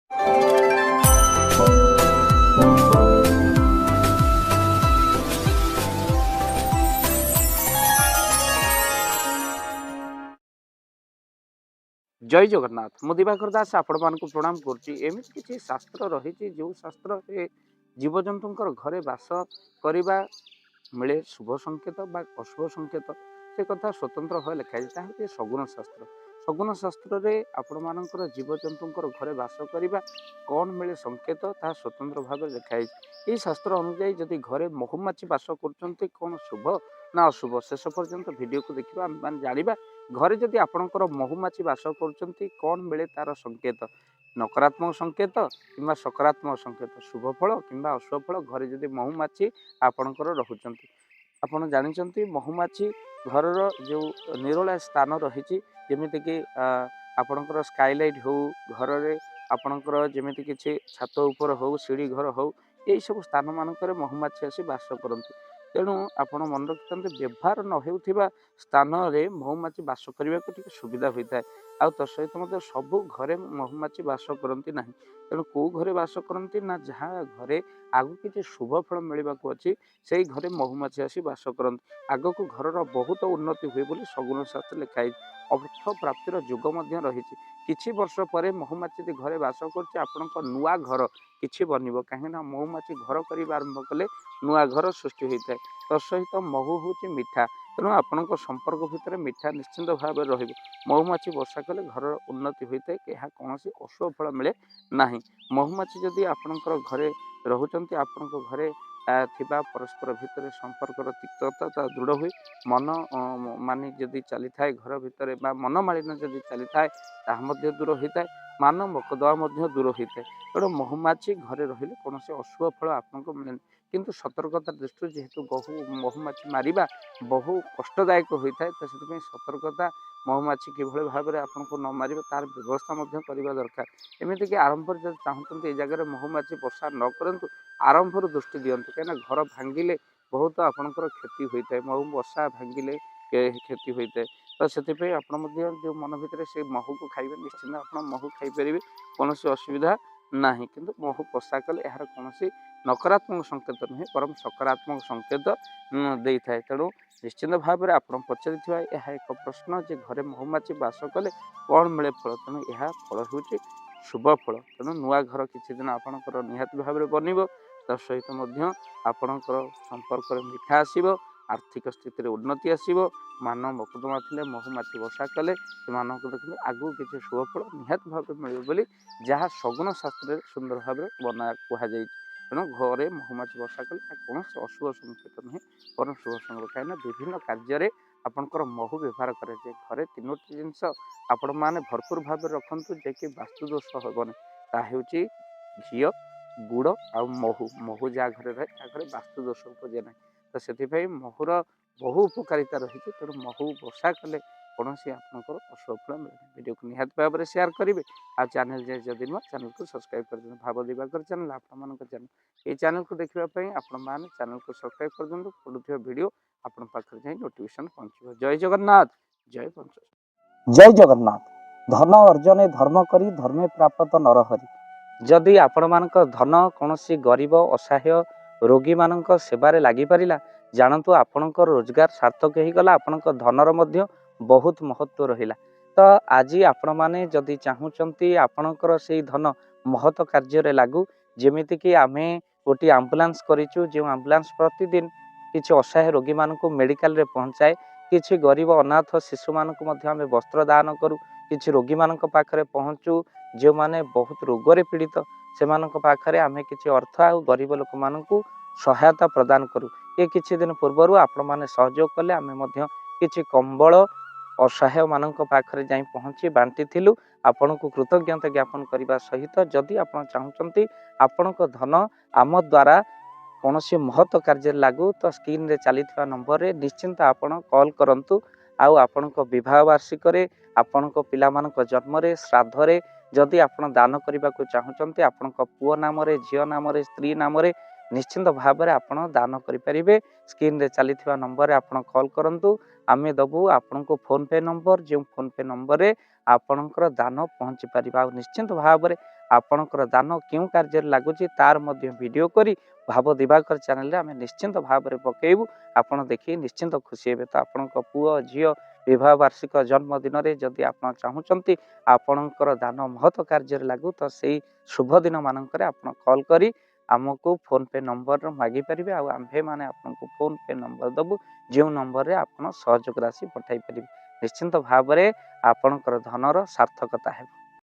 जय जगन्नाथ मु दिवाकर दास आपण मान प्रणाम करमित किसी शास्त्र रही जो शास्त्र जीवजंतु घरे बास करने मिले शुभ संकेत बा अशुभ संकेत से कथा स्वतंत्र भाव लिखाई ताकि सगुण शास्त्र सगुण शास्त्र रे आपण मानकर जीवजंतु घरे बास करने कौन मिले संकेत ता स्वतंत्र भाव लिखाई। ये शास्त्र अनुजाई जदि घरे महुमाछी बास कर कौन शुभ ना अशुभ शेष पर्यंत वीडियो को देखा आम जाना घरे जदि आपणकर महुमाछी बास कर कौन मिले तार संकेत नकारात्मक संकेत कि सकारात्मक संकेत शुभ फल कि अशुभ फल घरे जदि महुमाछी आपणकर रोचंती आपड़ जानते महुमाछी घर जो निरोला स्थान रही जमीक आपणकर स्काईलाइट हो घर आपणकर जमी किसी छात उपर हो सीढ़ी घर हो यही सब स्थान मानक महुमाछी आसी बास करती तेणु आपण मन रखिता व्यवहार न होता स्थान में महुमाछी बास करने को सुविधा होता है आ तो सहित मतलब सबू घरे महुमाछी बास करती ना तेणु कौ घरे बास करती ना जहाँ घरे आगु किसी शुभ फल मिलवा अच्छी से घरे महुमाछी आसी बास करती आग को घर बहुत उन्नति हुए बोली सगुण शास्त्र लिखाई अर्थ प्राप्तिर जुग रही किछि वर्ष पर महुमाछी यदि घरे बास कर नुआ घर किछि बनब कहीं महुमाछी घर कर आरंभ कले नुआ घर सृष्टि होता है तत्सहित महू हूँ मिठा तेणु आपण संपर्क भितर मिठा निश्चिंत भाव रही महुमाछी वर्षा कले घर उन्नति होता है यह कौन अशुभ फल मिले ना महुमाछी जदि आपणकर घरे रोचंती आपण घरे थिबा परस्पर भितर संपर्कर तिक्तता दृढ़ हुई मन मानी जदि चली थाए घर भितर मनमालिन्य जदि चली थाए ताहा दूर होता है मान मकदमा दूर होता है तेणु महुमाछी घरे रही कौन अशुभ फल आपको मिले किंतु सतर्कता दृष्टि जेहेतु महुमाछी मारिबा बहु कष्टदायक होता है तो से सतर्कता महुमाछी किभली भाव में आपको न मारे तार व्यवस्था करवा दरकार एमतीक आरंभ जब चाहते जगह महुमाछी वर्षा न करूँ आरंभ दृष्टि दिंतु कहीं घर भांगिले बहुत आपंकर क्षति होता है महू वर्षा भांगिले क्षति होता है तो से आप जो मन भितर से महू को खाइबे निश्चिंत आप महू खाईपर कौन असुविधा ना किंतु महू वर्षा कले यार कौन नकारात्मक संकेत नुहे परम सकारात्मक संकेत दे था तेणु निश्चिंत भाव में आप पचार एक प्रश्न जे घरे महुमाछी बास कले कौन मिले फल तेणु यह फल हूँ शुभ फल तेणु नुआ घर किसी दिन आपंकर निहाती भाव में बनब सहित आपणकर संपर्क मिठा आसब आर्थिक स्थिति उन्नति आसब मान मकदमा थे महुमाछी वर्षा कले से देखते आगू किसी शुभ फल निहाती भाव में मिले बोली जहाँ सगुण शास्त्र सुंदर भाव में बना कहुई तेणु घरे महुमाछी वर्षा कले कौन अशुभ संकेत नुहे परम शुभ संकेत कहीं विभिन्न कार्य आपंकर महू व्यवहार करे घरे तीनोटी जिनस आपण मैंने भरपूर भाव में रखु जे वास्तुदोष हेनी ताहूँ घी गुड़ आ महू महू जहाँ घरे रहे घरे वास्तुदोष उपजे ना तो से महूर बहु उपकारिता रही तेणु महू वर्षा कले कौन आपंकर अशुभ फल मिले वीडियो को निहाती भाव में शेयर करेंगे आ चैनल जदि नुआ चैनल को सब्सक्राइब कर भाव दिवाकर चैनल आपण चैनल ये चैनल को देखापी आपण मैंने चैनल को सब्सक्राइब कर दिखाँ पड़ुवा वीडियो आपण पाखे जाए नोटिफिकेशन पहुँच जय जगन्नाथ जय पंच जय जगन्नाथ धन अर्जन धर्म करी धर्मे प्राप्त नरहरि जदि आपण मानक धन कौन गरीब असहाय रोगी मान सेवारे लगी पारा जानतु आपणकर रोजगार सार्थक हो गला आपणकर धनर मध्य बहुत महत्व रहिला तो आज आपण माने जदि चाहूँगी आपणकर से धन महत कार्य लागू जेमिति कि आमे गोटे आम्बुलांस करिचु जो आम्बुलांस प्रतिदिन किसी असहाय रोगी मानक मेडिकल रे पहुँचाए किसी गरीब अनाथ शिशु मानक मध्य आमे वस्त्र दान करूँ किसी रोगी मानक पाखरे पहुँचू जो माने बहुत रोगरे पीड़ित से पाखरे आमे किसी अर्थ आ गरीब लोक मानकू सहायता प्रदान करूँ ये किछि दिन पूर्वर आपण माने सहयोग कले आमे मध्य किछि कंबल असहाय मानक पाखरे जाई पहुँची बांटी थिलु आपण को कृतज्ञता ज्ञापन करने सहित जदि आपण चाहूँगी आपण धन आम द्वारा कौन महत कार्य लागू तो स्क्रीन रे चली नंबर रे निश्चिंत आपण कॉल करंतु आउ आपण विवाह वार्षिक आपण पिला मानक जन्म रे श्राद्ध रे जदि आपण दान करने को चाहूँगी आपण पुओ नाम झील नाम स्त्री नाम निश्चिंत भाव में आपण दान करें स्क्रीन रे चली नंबर आपण कॉल करंतु आमे दबु आपण को फोन पे नंबर जो फोन पे नंबर रे आपणकर दान पहुँची पार निश्चिंत भाव में ଆପଣଙ୍କର ଦାନ କେଉଁ କାର୍ଯ୍ୟରେ ଲାଗୁଛି ତାର ମଧ୍ୟ ଭିଡ଼ିଓ କରି ଭାବ ଦିବାକର ଚ୍ୟାନେଲରେ ଆମେ ନିଶ୍ଚିନ୍ତ ଭାବରେ ପକାଇବୁ। ଆପଣ ଦେଖି ନିଶ୍ଚିନ୍ତ ଖୁସି ହେବେ। ତ ଆପଣଙ୍କ ପୁଅ ଝିଅ ବିବାହ ବାର୍ଷିକ ଜନ୍ମଦିନରେ ଯଦି ଆପଣ ଚାହୁଁଛନ୍ତି ଆପଣଙ୍କର ଦାନ ମହତ କାର୍ଯ୍ୟରେ ଲାଗୁ, ତ ସେଇ ଶୁଭ ଦିନ ମାନଙ୍କରେ ଆପଣ କଲ୍ କରି ଆମକୁ ଫୋନ୍ ପେ ନମ୍ବର ମାଗିପାରିବେ। ଆଉ ଆମ୍ଭେମାନେ ଆପଣଙ୍କୁ ଫୋନ୍ ପେ ନମ୍ବର ଦେବୁ, ଯେଉଁ ନମ୍ବରରେ ଆପଣ ସହଯୋଗ ରାଶି ପଠାଇ ପାରିବେ। ନିଶ୍ଚିନ୍ତ ଭାବରେ ଆପଣଙ୍କର ଧନର ସାର୍ଥକତା ହେବ।